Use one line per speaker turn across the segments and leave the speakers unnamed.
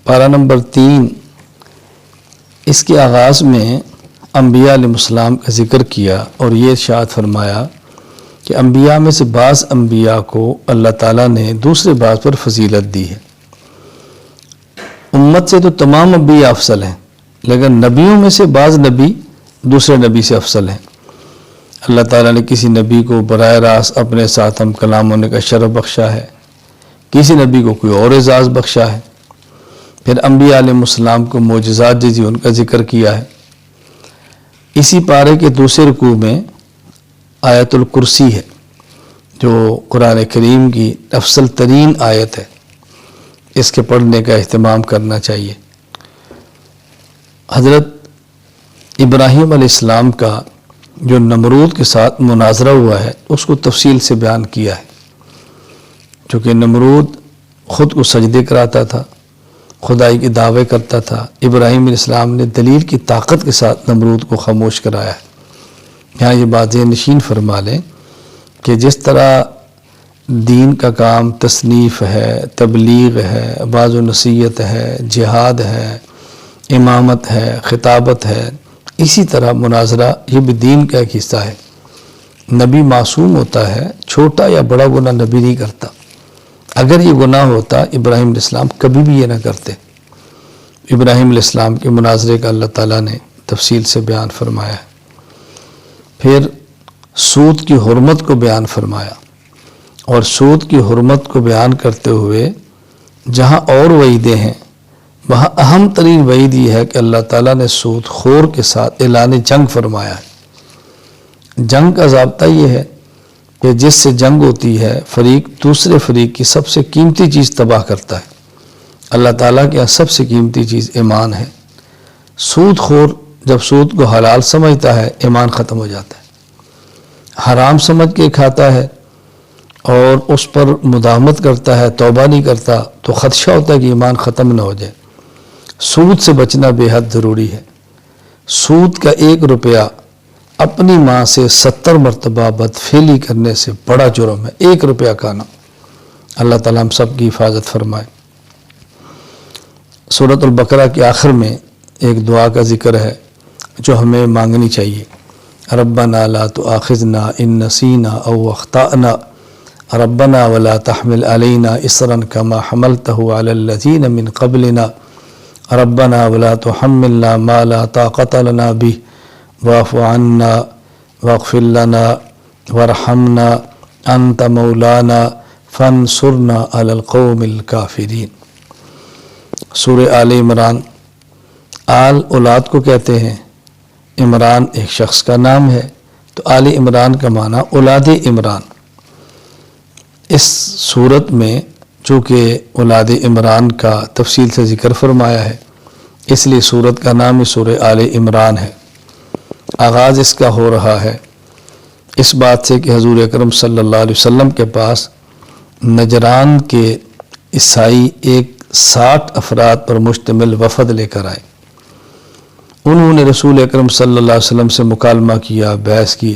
پارہ نمبر 3 اس کے آغاز میں انبیاء علیہ السلام کا ذکر کیا اور یہ ارشاد فرمایا کہ انبیاء میں سے بعض انبیاء کو اللہ تعالیٰ نے دوسرے بعض پر فضیلت دی ہے۔ امت سے تو تمام انبیاء افضل ہیں، لیکن نبیوں میں سے بعض نبی دوسرے نبی سے افضل ہیں۔ اللہ تعالیٰ نے کسی نبی کو براہ راست اپنے ساتھ ہم کلام ہونے کا شرف بخشا ہے، کسی نبی کو کوئی اور اعزاز بخشا ہے۔ پھر انبیاء علیہ السلام کو معجزات جیسی ان کا ذکر کیا ہے۔ اسی پارے کے دوسرے رکوع میں آیت الکرسی ہے جو قرآن کریم کی افضل ترین آیت ہے، اس کے پڑھنے کا اہتمام کرنا چاہیے۔ حضرت ابراہیم علیہ السلام کا جو نمرود کے ساتھ مناظرہ ہوا ہے اس کو تفصیل سے بیان کیا ہے، چونکہ نمرود خود کو سجدے کراتا تھا، خدائی کے دعوے کرتا تھا۔ ابراہیم علیہ السلام نے دلیل کی طاقت کے ساتھ نمرود کو خاموش کرایا ہے۔ یہاں یہ بات نشین فرما لیں کہ جس طرح دین کا کام تصنیف ہے، تبلیغ ہے، واعظ و نصیحت ہے، جہاد ہے، امامت ہے، خطابت ہے، اسی طرح مناظرہ یہ بھی دین کا ایک حصہ ہے۔ نبی معصوم ہوتا ہے، چھوٹا یا بڑا گناہ نبی نہیں کرتا۔ اگر یہ گناہ ہوتا ابراہیم علیہ السلام کبھی بھی یہ نہ کرتے۔ ابراہیم علیہ السلام کے مناظرے کا اللہ تعالیٰ نے تفصیل سے بیان فرمایا ہے۔ پھر سود کی حرمت کو بیان فرمایا، اور سود کی حرمت کو بیان کرتے ہوئے جہاں اور وعیدیں ہیں وہاں اہم ترین وعید یہ ہے کہ اللہ تعالیٰ نے سود خور کے ساتھ اعلان جنگ فرمایا ہے۔ جنگ کا ضابطہ یہ ہے کہ جس سے جنگ ہوتی ہے فریق دوسرے فریق کی سب سے قیمتی چیز تباہ کرتا ہے۔ اللہ تعالیٰ کے یہاں سب سے قیمتی چیز ایمان ہے۔ سود خور جب سود کو حلال سمجھتا ہے ایمان ختم ہو جاتا ہے، حرام سمجھ کے کھاتا ہے اور اس پر مداومت کرتا ہے، توبہ نہیں کرتا تو خدشہ ہوتا ہے کہ ایمان ختم نہ ہو جائے۔ سود سے بچنا بے حد ضروری ہے۔ سود کا 1 روپیہ اپنی ماں سے 70 مرتبہ بدفعلی کرنے سے بڑا جرم ہے، 1 روپیہ کھانا۔ اللہ تعالیٰ ہم سب کی حفاظت فرمائے۔ سورۃ البقرہ کے آخر میں ایک دعا کا ذکر ہے جو ہمیں مانگنی چاہیے۔ ربنا لا تؤاخذنا ان نسینا او اخطأنا ربنا ولا تحمل علينا اصرا كما حملته على الذين من قبلنا ربنا ولا تحملنا ما لا طاقة لنا به واعف عنا واغفر لنا وارحمنا انت مولانا فانصرنا على القوم الكافرين۔ سورہ آل عمران، آل اولاد کو کہتے ہیں، عمران ایک شخص کا نام ہے، تو آل عمران کا معنی اولاد عمران۔ اس صورت میں چونکہ اولاد عمران کا تفصیل سے ذکر فرمایا ہے اس لیے صورت کا نام ہی سورہ آل عمران ہے۔ آغاز اس کا ہو رہا ہے اس بات سے کہ حضور اکرم صلی اللہ علیہ وسلم کے پاس نجران کے عیسائی ایک 60 افراد پر مشتمل وفد لے کر آئے۔ انہوں نے رسول اکرم صلی اللہ علیہ وسلم سے مکالمہ کیا، بحث کی۔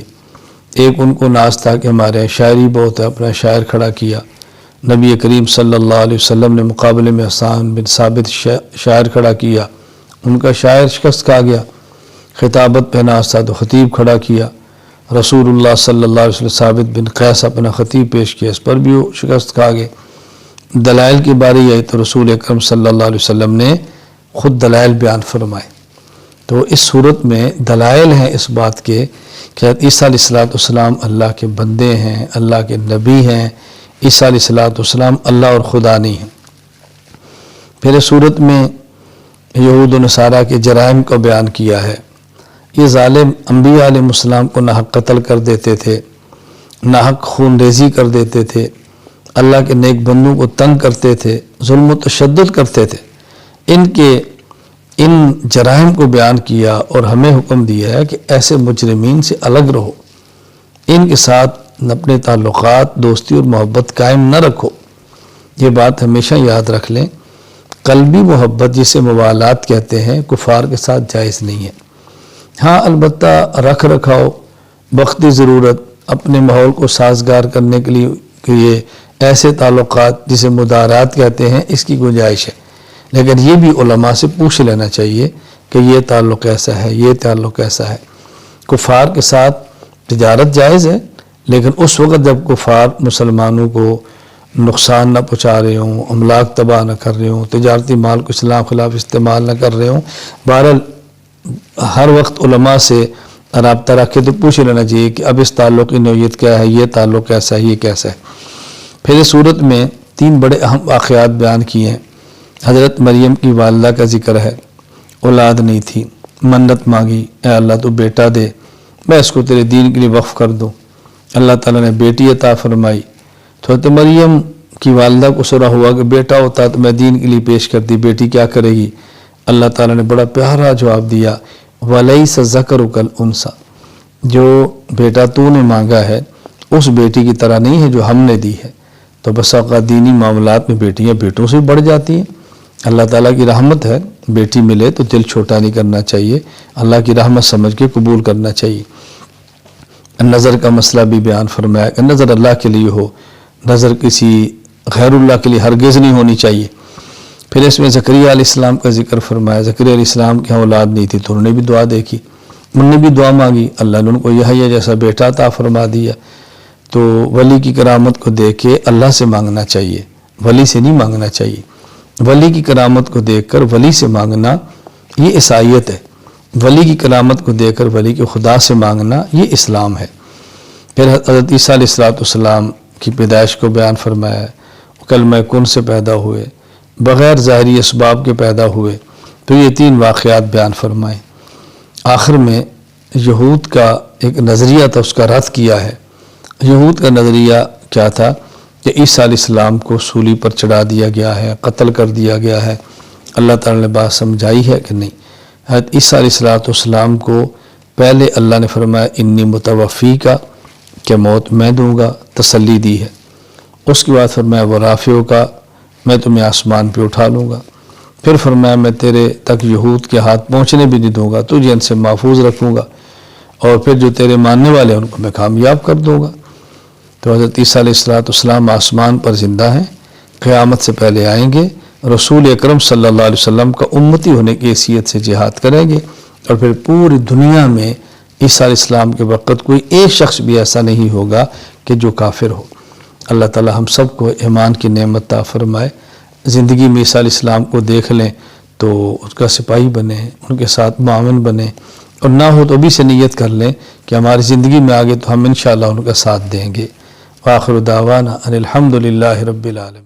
ایک ان کو ناز تھا کہ ہمارے شاعری بہت ہے، اپنا شاعر کھڑا کیا۔ نبی کریم صلی اللہ علیہ وسلم نے مقابلے میں حسان بن ثابت شاعر کھڑا کیا، ان کا شاعر شکست کھا گیا۔ خطابت پہ ناز تھا تو خطیب کھڑا کیا۔ رسول اللہ صلی اللہ علیہ وسلم ثابت بن قیس اپنا خطیب پیش کیا، اس پر بھی وہ شکست کھا گئے۔ دلائل کی باری آئی تو رسول اکرم صلی اللہ علیہ وسلم نے خود دلائل بیان فرمائے۔ تو اس صورت میں دلائل ہیں اس بات کے کہ عیسیٰ علیہ السلام اللہ کے بندے ہیں، اللہ کے نبی ہیں۔ عیسیٰ علیہ السلام اللہ اور خدا نہیں ہیں۔ پھر اس صورت میں یہود و نصارہ کے جرائم کو بیان کیا ہے۔ یہ ظالم انبیاء علیہ السلام کو ناحق قتل کر دیتے تھے، ناحق خون ریزی کر دیتے تھے، اللہ کے نیک بندوں کو تنگ کرتے تھے، ظلم و تشدد کرتے تھے۔ ان جرائم کو بیان کیا اور ہمیں حکم دیا ہے کہ ایسے مجرمین سے الگ رہو، ان کے ساتھ اپنے تعلقات، دوستی اور محبت قائم نہ رکھو۔ یہ بات ہمیشہ یاد رکھ لیں، قلبی محبت جسے موالات کہتے ہیں کفار کے ساتھ جائز نہیں ہے۔ ہاں البتہ رکھ رکھاؤ، وقتی ضرورت، اپنے ماحول کو سازگار کرنے کے لیے کہ یہ ایسے تعلقات جسے مدارات کہتے ہیں اس کی گنجائش ہے، لیکن یہ بھی علماء سے پوچھ لینا چاہیے کہ یہ تعلق کیسا ہے، یہ تعلق کیسا ہے۔ کفار کے ساتھ تجارت جائز ہے، لیکن اس وقت جب کفار مسلمانوں کو نقصان نہ پہنچا رہے ہوں، املاک تباہ نہ کر رہے ہوں، تجارتی مال کو اسلام خلاف استعمال نہ کر رہے ہوں، بہرحال ہر وقت علماء سے رابطہ رکھ کے تو پوچھ لینا چاہیے کہ اب اس تعلق کی نوعیت کیا ہے، یہ تعلق کیسا ہے، یہ کیسا ہے۔ پھر اس صورت میں 3 بڑے اہم واقعات بیان کیے ہیں۔ حضرت مریم کی والدہ کا ذکر ہے، اولاد نہیں تھی، منت مانگی، اے اللہ تو بیٹا دے، میں اس کو تیرے دین کے لیے وقف کر دوں۔ اللہ تعالیٰ نے بیٹی عطا فرمائی۔ تو حضرت مریم کی والدہ کو سرا ہوا کہ بیٹا ہوتا تو میں دین کے لیے پیش کرتی، بیٹی کیا کرے گی؟ اللہ تعالیٰ نے بڑا پیارا جواب دیا، وَلَيْسَ الذَّكَرُ كَالْأُنثىٰ، جو بیٹا تو نے مانگا ہے اس بیٹی کی طرح نہیں ہے جو ہم نے دی ہے۔ تو بس اوقات دینی معاملات میں بیٹیاں بیٹوں سے بڑھ جاتی ہیں۔ اللہ تعالیٰ کی رحمت ہے، بیٹی ملے تو دل چھوٹا نہیں کرنا چاہیے، اللہ کی رحمت سمجھ کے قبول کرنا چاہیے۔ نظر کا مسئلہ بھی بیان فرمایا کہ نظر اللہ کے لیے ہو، نظر کسی غیر اللہ کے لیے ہرگز نہیں ہونی چاہیے۔ پھر اس میں زکریا علیہ السلام کا ذکر فرمایا۔ زکریا علیہ السلام کی اولاد نہیں تھی تو انہوں نے بھی دعا دیکھی، انہوں نے بھی دعا مانگی، اللہ نے ان کو یحییٰ جیسا بیٹا عطا فرما دیا۔ تو ولی کی کرامت کو دیکھ کے اللہ سے مانگنا چاہیے، ولی سے نہیں مانگنا چاہیے۔ ولی کی کرامت کو دیکھ کر ولی سے مانگنا یہ عیسائیت ہے، ولی کی کرامت کو دیکھ کر ولی کے خدا سے مانگنا یہ اسلام ہے۔ پھر حضرت عیسیٰ علیہ السلام کی پیدائش کو بیان فرمایا، کلمہ کن سے پیدا ہوئے، بغیر ظاہری اسباب کے پیدا ہوئے۔ تو یہ 3 واقعات بیان فرمائے۔ آخر میں یہود کا ایک نظریہ تھا، اس کا رد کیا ہے۔ یہود کا نظریہ کیا تھا کہ عیسیٰ علیہ السلام کو سولی پر چڑھا دیا گیا ہے، قتل کر دیا گیا ہے۔ اللہ تعالیٰ نے بات سمجھائی ہے کہ نہیں؟ حضرت عیسیٰ علیہ السلام کو پہلے اللہ نے فرمایا انی متوفی کا، کہ موت میں دوں گا، تسلی دی ہے۔ اس کے بعد فرمایا وہ رافعوں کا، میں تمہیں آسمان پہ اٹھا لوں گا۔ پھر فرمایا میں تیرے تک یہود کے ہاتھ پہنچنے بھی نہیں دوں گا، تجھے ان سے محفوظ رکھوں گا، اور پھر جو تیرے ماننے والے ہیں ان کو میں کامیاب کر دوں گا۔ تو حضرت عیسیٰ علیہ السلام آسمان پر زندہ ہیں، قیامت سے پہلے آئیں گے، رسول اکرم صلی اللہ علیہ وسلم کا امتی ہونے کی حیثیت سے جہاد کریں گے، اور پھر پوری دنیا میں عیسیٰ علیہ السلام کے وقت کوئی ایک شخص بھی ایسا نہیں ہوگا کہ جو کافر ہو۔ اللہ تعالی ہم سب کو ایمان کی نعمت عطا فرمائے، زندگی میں عیسیٰ علیہ السلام کو دیکھ لیں تو اس کا سپاہی بنیں، ان کے ساتھ معاون بنیں، اور نہ ہو تو ابھی سے نیت کر لیں کہ ہماری زندگی میں آگے تو ہم انشاءاللہ ان کا ساتھ دیں گے۔ وآخر دعوانا ان الحمد للہ رب العالمین۔